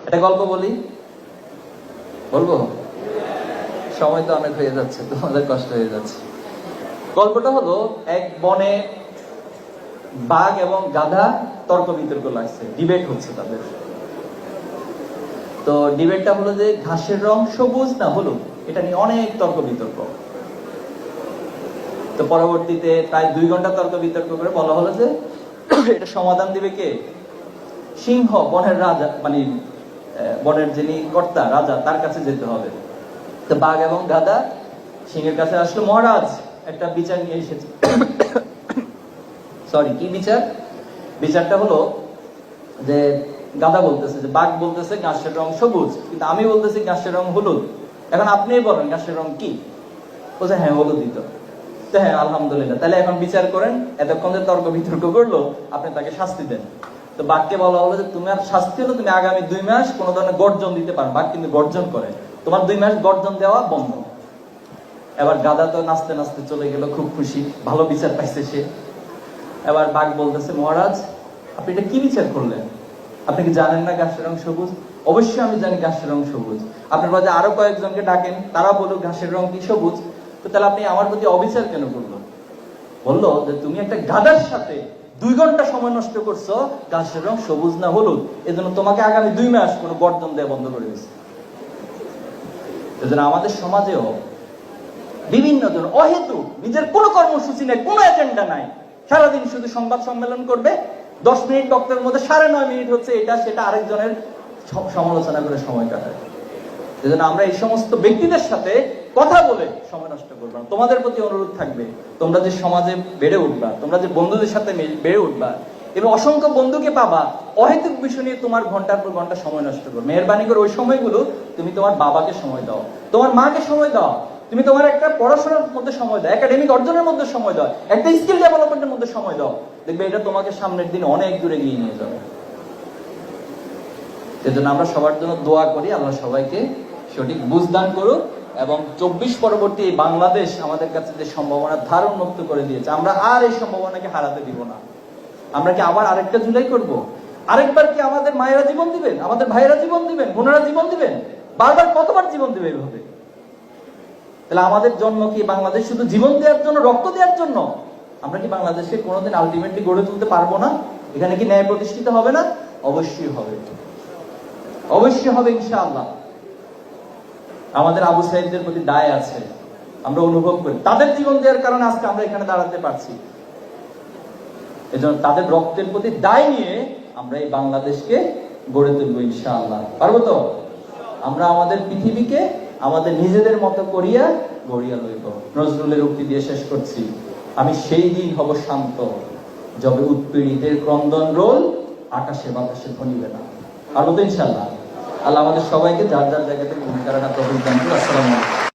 একটা গল্প বলি, বলবো? সময় তো অনেক হয়ে যাচ্ছে, তোমাদের কষ্ট হয়ে যাচ্ছে। গল্পটা হলো, এক বনে বাঘ এবং গাধা তর্ক বিতর্ক লাগছে, ডিবেট হচ্ছে তাদের। তো ডিবেটটা হলো যে ঘাসের রং সবুজ না হলুদ, এটা নিয়ে অনেক তর্ক বিতর্ক। তো পরবর্তীতে প্রায় 2 ঘন্টা তর্ক বিতর্ক করে বলা হলো যে এটা সমাধান দিবে কে? সিংহ, বনের রাজা, মানে বনের যিনি কর্তা, রাজা, তার কাছে যেতে হবে। তো বাঘ এবং গাধা সিংহের কাছে আসলো, মহারাজ একটা বিচার নিয়ে এসেছে। সরি, কি বিচার? বিচারটা হলো যে গাধা বলতেছে যে বাঘ বলতেছে ঘাসের রং সবুজ, কিন্তু আমি বলতেছি ঘাসের রং হলুদ। এখন আপনি বলেন ঘাসের রং কি? বলছে হ্যাঁ হলুদই তো। হ্যাঁ আলহামদুলিল্লাহ, তাহলে এখন বিচার করেন। এতক্ষণ যে তর্ক বিতর্ক করলো, আপনি তাকে শাস্তি দেন। তো বাঘকে বলা হলো যে তুমি আর শাস্তি হলো, তুমি আগামী 2 মাস কোনো ধরনের গর্জন দিতে পারো। বাঘ কিন্তু গর্জন করে, তোমার 2 মাস গর্জন দেওয়া বন্ধ। এবার গাধা তো নাচতে নাচতে চলে গেল, খুব খুশি, ভালো বিচার পাইছে সে। এবার বাঘ বলতেছে, মহারাজ আপনি এটা কি বিচার করলেন? আপনি কি জানেন না ঘাসের রং সবুজ? অবশ্যই আমি জানি ঘাসের রং সবুজ। আপনার মাঝে আরো কয়েকজনকে ডাকেন, তারা বলুক ঘাসের রং কি সবুজ। তো তাহলে আপনি আমার প্রতি অবিচার কেন করলো? বললো যে তুমি একটা গাধার সাথে 2 ঘন্টা সময় নষ্ট করছো, ঘাসের রং সবুজ না হলুদ, এজন্য তোমাকে আগামী 2 মাস কোনো গর্জন দেয়া বন্ধ করে দিচ্ছে। এজন্য আমাদের সমাজেও বিভিন্ন জন অহেতু নিজের কোনো কর্মসূচি নেই, কোনো এজেন্ডা নাই, সারাদিন শুধু সংবাদ সম্মেলন করবে, 10 মিনিট বক্তব্যের মধ্যে 9.5 মিনিট হচ্ছে এটা সেটা আরেকজনের সমালোচনা করে সময় কাটায়। এজন্য আমরা এই সমস্ত ব্যক্তিদের সাথে কথা বলে সময় নষ্ট করবো না। তোমাদের প্রতি অনুরোধ থাকবে, তোমরা যে সমাজে বেড়ে উঠবা, তোমরা যে বন্ধুদের সাথে বেড়ে উঠবা, এবং অসংখ্য বন্ধুকে পাবা, অহেতুক বিষয় নিয়ে তোমার ঘন্টার পর ঘন্টা সময় নষ্ট করো। মেহেরবানি করে ওই সময়গুলো তুমি তোমার বাবাকে সময় দাও, তোমার মাকে সময় দাও, তুমি তোমার একটা পড়াশোনার মধ্যে সময় দাও, একাডেমিক অর্জনের মধ্যে সময় দাও, একটা স্কিল ডেভেলপমেন্টের মধ্যে সময় দাও। দেখবে এটা তোমাকে সামনের দিন অনেক দূরে এগিয়ে নিয়ে যাবে। সেজন্য আমরা সবার জন্য দোয়া করি, আল্লাহ সবাইকে সঠিক বুঝদান করুক। এবং 24 পরবর্তী বাংলাদেশ আমাদের কাছে যে সম্ভাবনা ধার উন্মুক্ত করে দিয়েছে, আমরা আর এই সম্ভাবনাকে হারাতে দিব না। আমরা কি আবার আরেকটা জুলাই করব? আরেকবার কি আমাদের মায়েরা জীবন দিবেন, আমাদের ভাইয়েরা জীবন দিবেন, বোনেরা জীবন দিবেন? বারবার কতবার জীবন দিবে এইভাবে? তাহলে আমাদের জন্ম কি বাংলাদেশ শুধু জীবন দেওয়ার জন্য, রক্ত দেওয়ার জন্য? আমরা কি বাংলাদেশকে কোনোদিন আলটিমেটলি গড়ে তুলতে পারবো না? এখানে কি ন্যায় প্রতিষ্ঠিত হবে না? অবশ্যই হবে, অবশ্যই হবে ইনশাআল্লাহ। আমাদের আবু সাইদদের প্রতি দায় আছে, আমরা অনুভব করি, তাদের জীবন দেওয়ার কারণে আজকে আমরা এখানে দাঁড়াতে পারছি। এজন্য তাদের রক্তের প্রতি দায় নিয়ে আমরা এই বাংলাদেশকে গড়ে তুলবো ইনশাআল্লাহ। পারবো তো? আমরা আমাদের পৃথিবীকে আমাদের নিজেদের মতো করিয়া গড়িয়া লইব। নজরুলের উক্তি দিয়ে শেষ করছি, আমি সেই দিন হব শান্ত, যবে উৎপীড়িতের ক্রন্দন রোল আকাশে বাতাসে ধ্বনিবে না। পারবো তো ইনশাআল্লাহ? আল্লাহ আমাদের সবাইকে যার যার জায়গা থেকে ভূমিকা রাখা তৌফিক দান করুন। আসসালামু আলাইকুম।